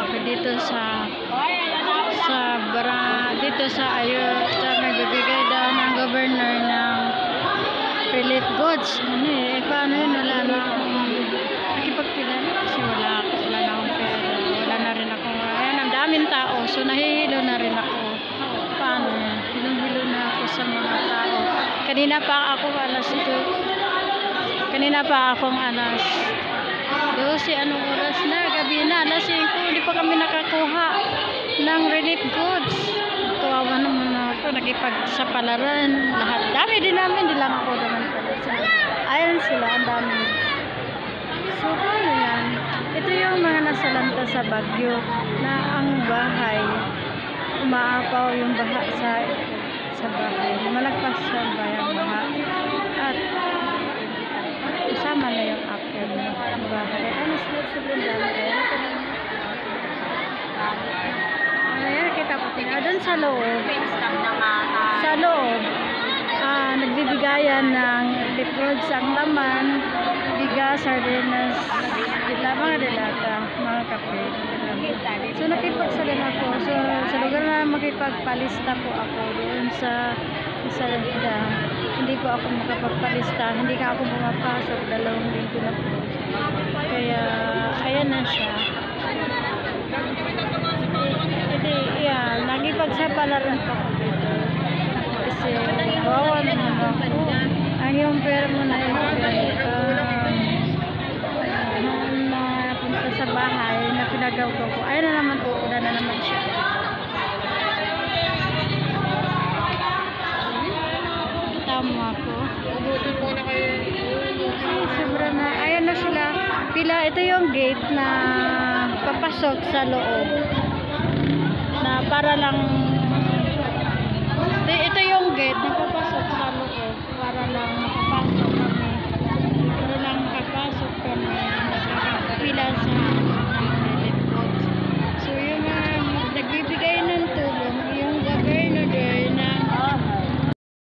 ako dito sa may bibigay daw ng governor ng relief goods. Paano yun? Wala na akong nakipagpilala kasi wala na akong pera. Wala na rin ako. Ayan, ang daming tao. So, nahihilo na rin ako. Paano yan? Hilong-hilo na ako sa mga tao. Kanina pa akong alas 12, anong oras na? Gabi na, alas 5. Hindi pa kami nakakuha ng relief goods. Tuwawa naman ako. Nagipagsapalaran. Lahat. Dami din namin. Hindi lang ako naman pala. Ayan sila. Ang dami. So, paano yan? Ito yung mga nasalanta sa Bagyo na ang bahay. Umaapaw yung baha sa bahay. Malagpas sa baha. At kasama na yung akyat ng bahay. Ano sa bundang? Ayan, kita ko tingnan. Doon sa loob. Sa loob. Nagbibigayan ng liprods ang laman, bigas, sardinas, mga dilata, mga kape. So, nakipagsalan ako. So, sa lugar na makipagpalista po ako doon sa Lida. Hindi po ako makapagpalista. Hindi ka ako pumapasok. 2 linggo na po. Kaya, ayan na siya. Hindi, yan. Nagipagsapalaran po ako dito. Kasi, bawa naman ako. Ang yung pera mo na yung napunta sa bahay na pinagaw ko. Ayan na naman po. Una na naman siya. Tama ko. Sobra na. Ayan na sila. Pila, ito yung gate na papasok sa loob. Na para lang ito yung gate na papasok sa loob. Para lang